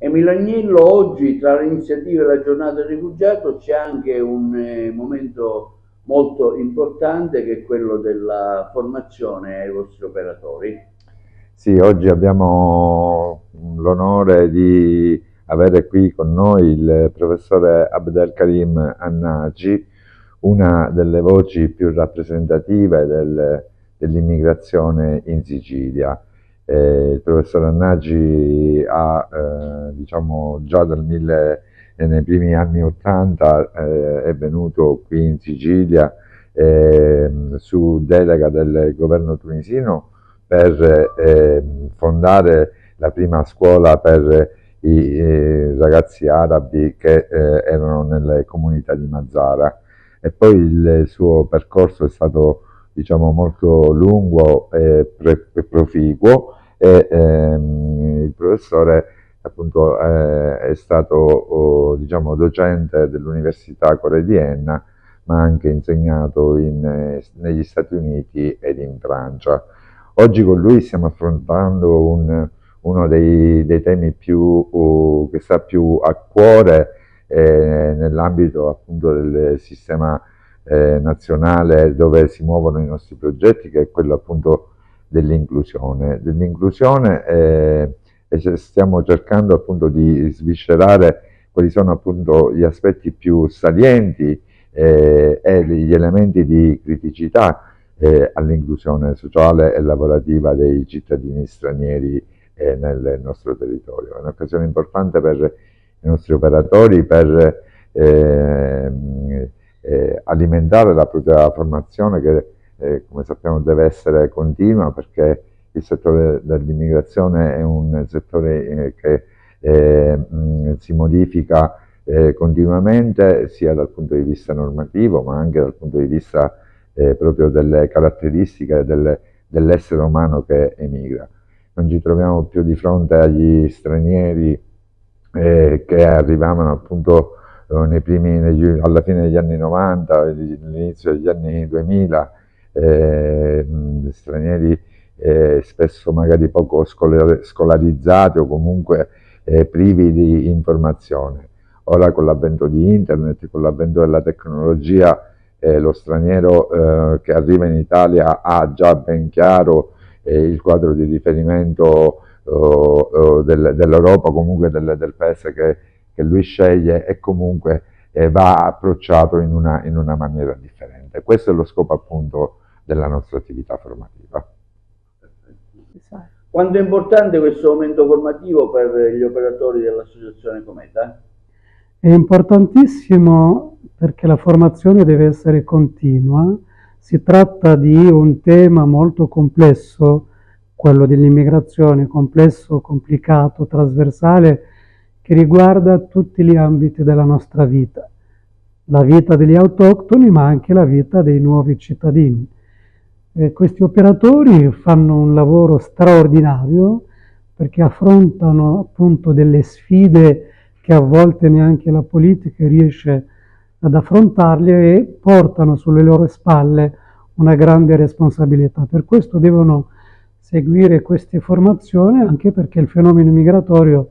Emilio Agnello, oggi tra le iniziative della giornata del rifugiato c'è anche un momento molto importante che è quello della formazione ai vostri operatori. Sì, oggi abbiamo l'onore di avere qui con noi il professore Abdelkarim Annagi, una delle voci più rappresentative dell'immigrazione in Sicilia. Il professor Annagi diciamo, già nei primi anni '80 è venuto qui in Sicilia su delega del governo tunisino per fondare la prima scuola per i ragazzi arabi che erano nelle comunità di Mazara, e poi il suo percorso è stato, diciamo, molto lungo e proficuo, e il professore appunto è stato, diciamo, docente dell'Università Core di Enna, ma ha anche insegnato negli Stati Uniti ed in Francia. Oggi con lui stiamo affrontando uno dei temi che sta più a cuore nell'ambito appunto del sistema nazionale dove si muovono i nostri progetti, che è quello appunto dell'inclusione. E stiamo cercando appunto di sviscerare quali sono appunto gli aspetti più salienti e gli elementi di criticità all'inclusione sociale e lavorativa dei cittadini stranieri nel nostro territorio. È un'occasione importante per i nostri operatori per alimentare la propria formazione che, come sappiamo, deve essere continua, perché il settore dell'immigrazione è un settore che si modifica continuamente, sia dal punto di vista normativo ma anche dal punto di vista proprio delle caratteristiche dell'essere umano che emigra. Non ci troviamo più di fronte agli stranieri che arrivavano appunto alla fine degli anni '90, all'inizio degli anni 2000, stranieri spesso magari poco scolarizzati o comunque privi di informazione. Ora, con l'avvento di internet, con l'avvento della tecnologia, lo straniero che arriva in Italia ha già ben chiaro il quadro di riferimento dell'Europa, comunque del paese che lui sceglie, e comunque va approcciato in una maniera differente. Questo è lo scopo appunto della nostra attività formativa. Quanto è importante questo momento formativo per gli operatori dell'associazione Cometa? È importantissimo perché la formazione deve essere continua. Si tratta di un tema molto complesso, quello dell'immigrazione, complesso, complicato, trasversale, che riguarda tutti gli ambiti della nostra vita. La vita degli autoctoni, ma anche la vita dei nuovi cittadini. Questi operatori fanno un lavoro straordinario perché affrontano appunto delle sfide che a volte neanche la politica riesce ad affrontarle, e portano sulle loro spalle una grande responsabilità. Per questo devono seguire queste formazioni, anche perché il fenomeno migratorio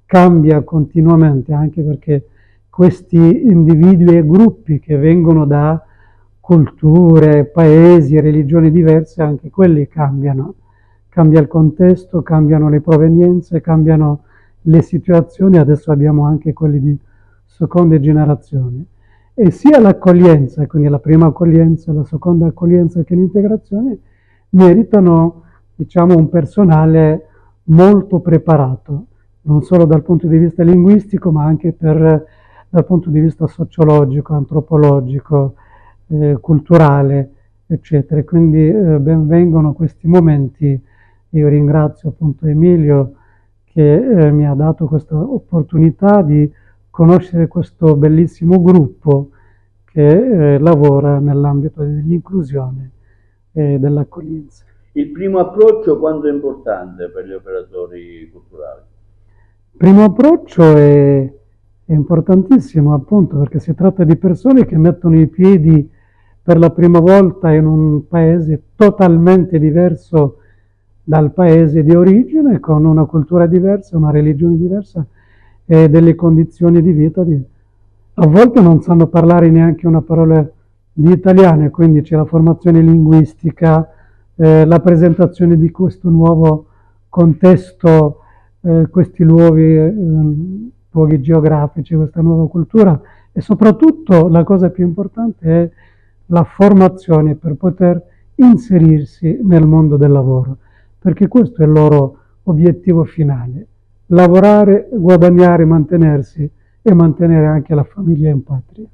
cambia continuamente, anche perché questi individui e gruppi che vengono da culture, paesi, religioni diverse, anche quelli cambiano. Cambia il contesto, cambiano le provenienze, cambiano le situazioni. Adesso abbiamo anche quelli di seconde generazioni. E sia l'accoglienza, quindi la prima accoglienza, la seconda accoglienza, che l'integrazione meritano, diciamo, un personale molto preparato, non solo dal punto di vista linguistico, ma anche dal punto di vista sociologico, antropologico, culturale, eccetera. Quindi ben vengano questi momenti. Io ringrazio appunto Emilio che mi ha dato questa opportunità di conoscere questo bellissimo gruppo che lavora nell'ambito dell'inclusione e dell'accoglienza. Il primo approccio quanto è importante per gli operatori culturali? Il primo approccio è importantissimo, appunto, perché si tratta di persone che mettono i piedi per la prima volta in un paese totalmente diverso dal paese di origine, con una cultura diversa, una religione diversa, e delle condizioni di vita. A volte non sanno parlare neanche una parola di italiano, e quindi c'è la formazione linguistica, la presentazione di questo nuovo contesto, questi luoghi geografici, questa nuova cultura, e soprattutto la cosa più importante è la formazione per poter inserirsi nel mondo del lavoro, perché questo è il loro obiettivo finale: lavorare, guadagnare, mantenersi e mantenere anche la famiglia in patria.